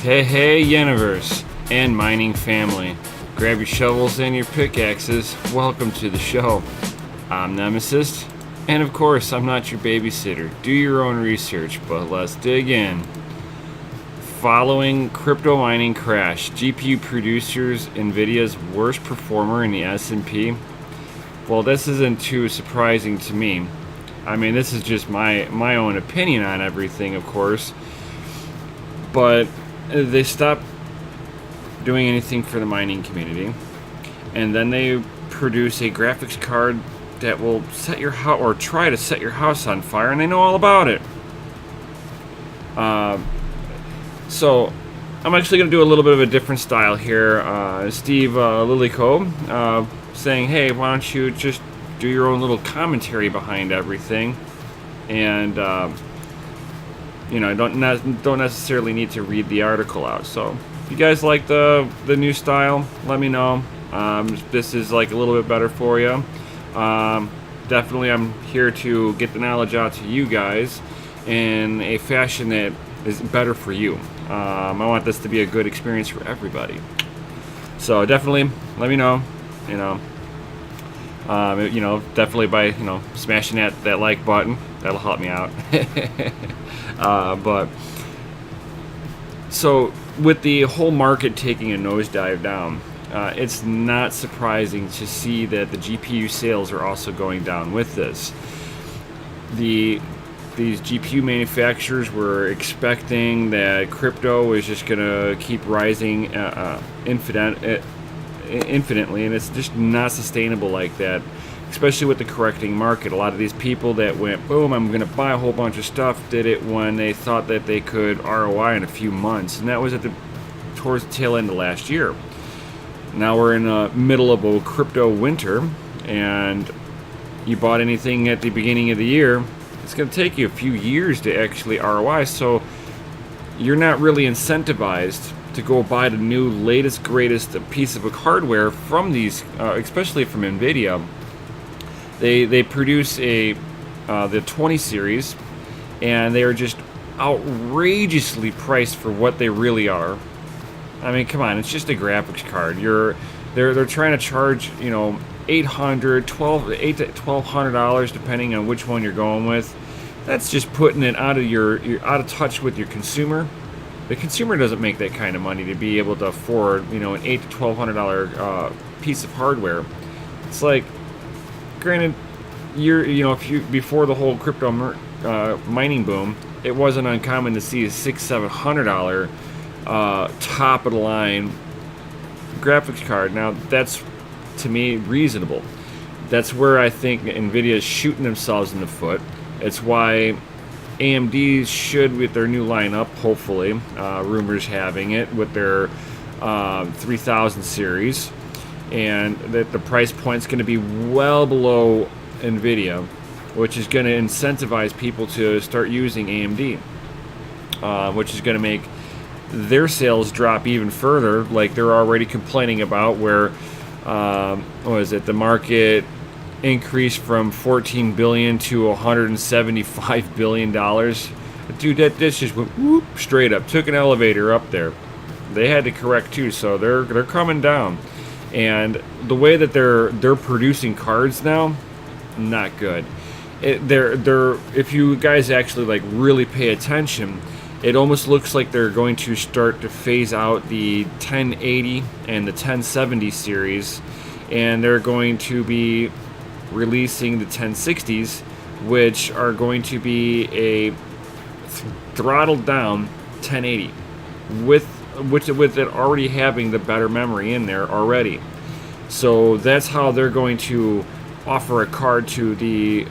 Hey universe and mining family, grab your shovels and your pickaxes. Welcome to the show. I'm Nemesis, and of course I'm not your babysitter. Do your own research, but let's dig in. Following crypto mining crash, GPU producers Nvidia's worst performer in the S&P. Well, this isn't too surprising to me. I mean, this is just my own opinion on everything, of course. But they stopped doing anything for the mining community, and then they produce a graphics card that will set your house, or try to set your house on fire, and they know all about it. So I'm actually going to do a little bit of a different style here. Steve Lillico saying, hey, why don't you just do your own little commentary behind everything, and don't necessarily need to read the article out. So if you guys like the new style, let me know. This is like a little bit better for you. Definitely I'm here to get the knowledge out to you guys in a fashion that is better for you. I want this to be a good experience for everybody. So definitely let me know. Definitely by smashing that like button. That'll help me out. But so with the whole market taking a nosedive down, it's not surprising to see that the GPU sales are also going down with this. These GPU manufacturers were expecting that crypto was just going to keep rising infinitely, and it's just not sustainable like that, especially with the correcting market. A lot of these people that went, boom, I'm going to buy a whole bunch of stuff, did it when they thought that they could ROI in a few months, and that was towards the tail end of last year. Now we're in the middle of a crypto winter, and you bought anything at the beginning of the year, it's going to take you a few years to actually ROI, so you're not really incentivized to go buy the new latest greatest piece of hardware from these, especially from Nvidia. They produce the 20 series, and they are just outrageously priced for what they really are. I mean, come on, it's just a graphics card. They're trying to charge $800 to $1,200 depending on which one you're going with. That's just putting it out of touch with your consumer. The consumer doesn't make that kind of money to be able to afford an $800 to $1,200 piece of hardware. It's like, granted, before the whole crypto mining boom, it wasn't uncommon to see a $600-700 top of the line graphics card. Now that's, to me, reasonable. That's where I think Nvidia is shooting themselves in the foot. It's why AMD should, with their new lineup, hopefully, rumors having it, with their 3000 series, and that the price point's going to be well below Nvidia, which is going to incentivize people to start using AMD, which is going to make their sales drop even further, like they're already complaining about, where the market increased from $14 billion to $175 billion. Dude, this just went whoop, straight up, took an elevator up there. They had to correct too, so they're coming down. And the way that they're producing cards now, not good. If you guys actually really pay attention, it almost looks like they're going to start to phase out the 1080 and the 1070 series, and they're going to be releasing the 1060s, which are going to be a throttled down 1080 with it already having the better memory in there already. So that's how they're going to offer a card to the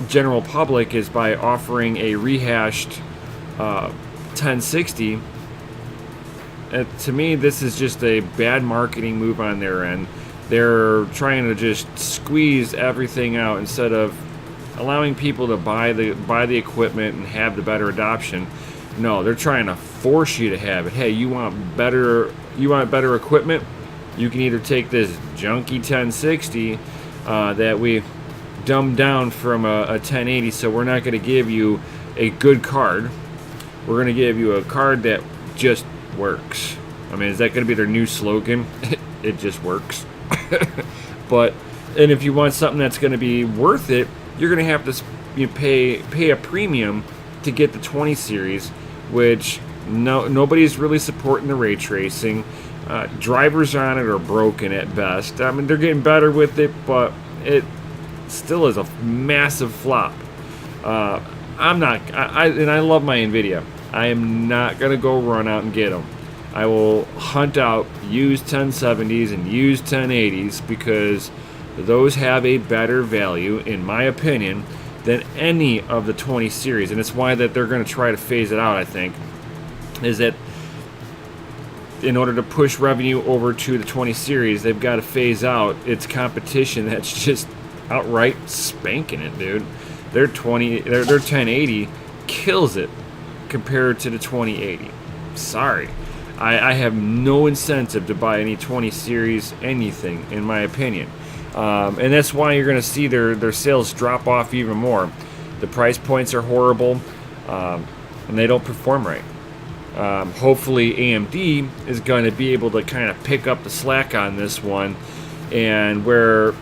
general public, is by offering a rehashed 1060. To me, this is just a bad marketing move on their end. They're trying to just squeeze everything out instead of allowing people to buy the equipment and have the better adoption. No, they're trying to force you to have it. Hey, you want better equipment? You can either take this junky 1060 that we dumbed down from a 1080, so we're not going to give you a good card. We're going to give you a card that just works. I mean, is that going to be their new slogan? It just works. But, and if you want something that's going to be worth it, you're going to have to pay a premium to get the 20 series, which nobody's really supporting the ray tracing. Drivers on it are broken at best. I mean, they're getting better with it, but it still is a massive flop. And I love my Nvidia. I am not going to go run out and get them. I will hunt out used 1070s and used 1080s because those have a better value, in my opinion, than any of the 20 series. And it's why that they're going to try to phase it out, I think, is that in order to push revenue over to the 20 series, they've got to phase out its competition that's just outright spanking it, dude. Their 1080 kills it compared to the 2080. Sorry. I have no incentive to buy any 20 series anything, in my opinion. And that's why you're going to see their sales drop off even more. The price points are horrible, and they don't perform right. Hopefully AMD is going to be able to kind of pick up the slack on this one, and where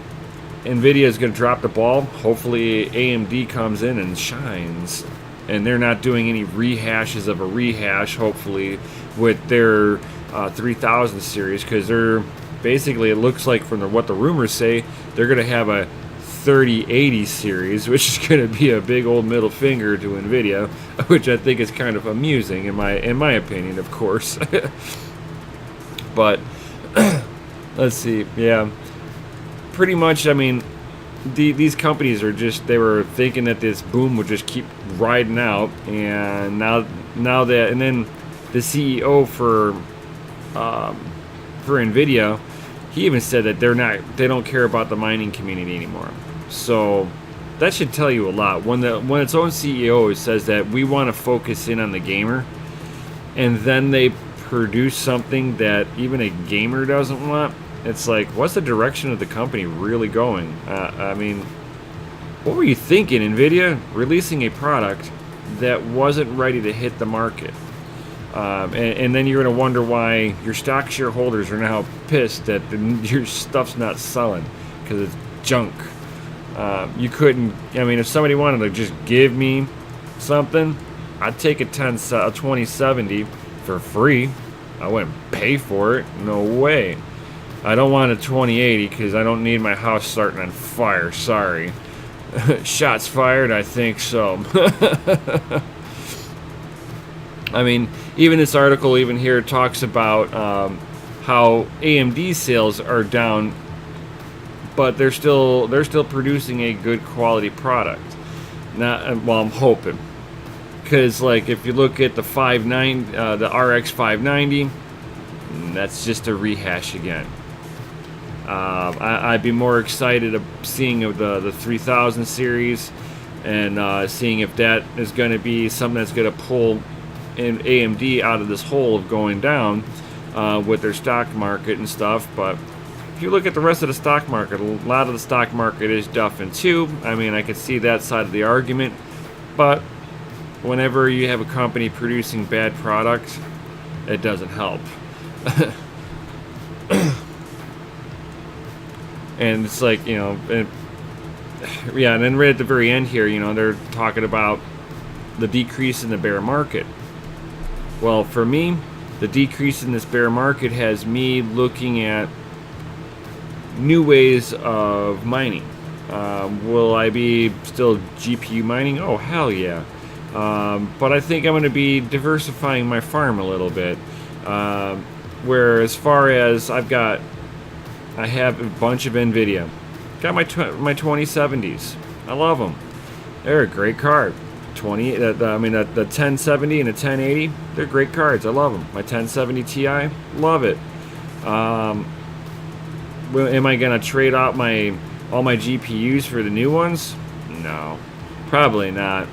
Nvidia is going to drop the ball, hopefully AMD comes in and shines, and they're not doing any rehashes of a rehash, hopefully, with their 3000 series, because they're basically, it looks like from what the rumors say, they're going to have a 3080 series, which is going to be a big old middle finger to Nvidia, which I think is kind of amusing in my opinion, of course. But let's see, yeah, pretty much. I mean, these companies are just, they were thinking that this boom would just keep riding out, and now that, and then the CEO for Nvidia, he even said that they don't care about the mining community anymore. So that should tell you a lot. When its own CEO says that we want to focus in on the gamer, and then they produce something that even a gamer doesn't want, it's like, what's the direction of the company really going? I mean, what were you thinking, Nvidia, releasing a product that wasn't ready to hit the market? And then you're going to wonder why your stock shareholders are now pissed that your stuff's not selling because it's junk. You couldn't, I mean, if somebody wanted to just give me something, I'd take a 2070 for free. I wouldn't pay for it. No way. I don't want a 2080 because I don't need my house starting on fire. Sorry. Shots fired? I think so. I mean, even this article even here talks about how AMD sales are down, but they're still producing a good quality product. Well, I'm hoping, because like if you look at the the RX 590, that's just a rehash again. I'd be more excited of seeing the 3000 series and seeing if that is going to be something that's going to pull in AMD out of this hole of going down with their stock market and stuff. But if you look at the rest of the stock market, a lot of the stock market is duffing too. I mean, I could see that side of the argument, but whenever you have a company producing bad products, it doesn't help. And it's like, you know, yeah, and then right at the very end here, you know, they're talking about the decrease in the bear market. Well, for me, the decrease in this bear market has me looking at new ways of mining. Will I be still GPU mining? Oh, hell yeah. But I think I'm going to be diversifying my farm a little bit. Where as far as I have a bunch of Nvidia. Got my 2070s. I love them. They're a great card. The 1070 and the 1080, they're great cards. I love them. My 1070 Ti, love it. Am I gonna trade out all my GPUs for the new ones? No, probably not.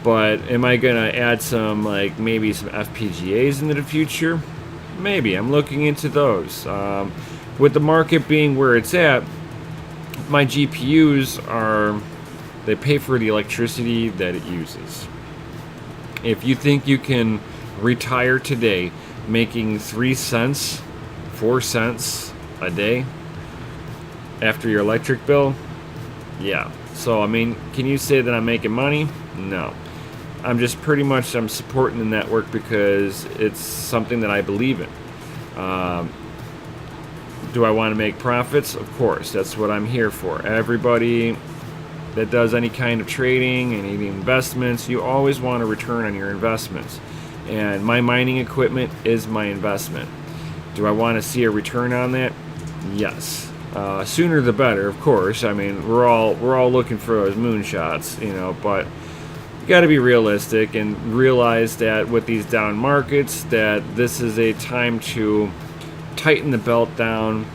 But am I gonna add some, like, maybe some FPGAs into the future? Maybe. I'm looking into those. With the market being where it's at, my GPUs they pay for the electricity that it uses. If you think you can retire today making 3 cents, 4 cents a day after your electric bill? Yeah. So, I mean, can you say that I'm making money? No. I'm just I'm supporting the network because it's something that I believe in. Do I want to make profits? Of course. That's what I'm here for. Everybody that does any kind of trading and any investments, you always want a return on your investments. And my mining equipment is my investment. Do I want to see a return on that? Yes. Sooner the better, of course. I mean, we're all looking for those moonshots, you know, but you got to be realistic and realize that with these down markets, that this is a time to tighten the belt down,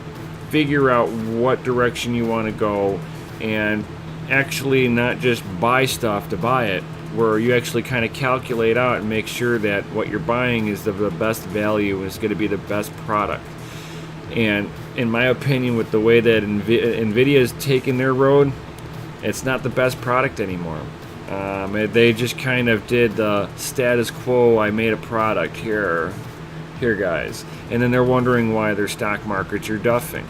figure out what direction you want to go, and actually not just buy stuff to buy it, where you actually kind of calculate out and make sure that what you're buying is the best value and is going to be the best product. And in my opinion, with the way that Nvidia is taking their road, it's not the best product anymore. They just kind of did the status quo. I made a product here guys, and then they're wondering why their stock markets are duffing.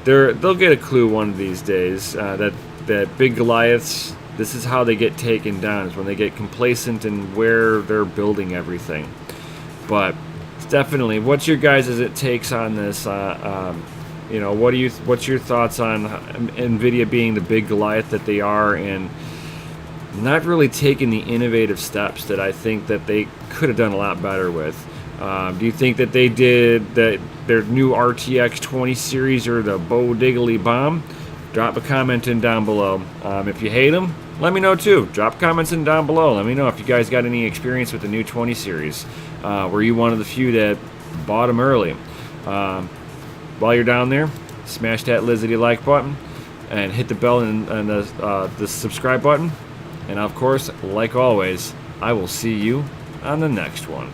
They'll get a clue one of these days that big Goliaths, this is how they get taken down, is when they get complacent in where they're building everything. But it's definitely, what's your guys' takes on this? You know, what's your thoughts on Nvidia being the big Goliath that they are, and not really taking the innovative steps that I think that they could have done a lot better with? Do you think that they did that their new RTX 20 series or the Bo Diggly Bomb? Drop a comment in down below. If you hate them, let me know too. Drop comments in down below. Let me know if you guys got any experience with the new 20 series. Were you one of the few that bought them early? While you're down there, smash that Lizzie like button and hit the bell and the subscribe button. And of course, like always, I will see you on the next one.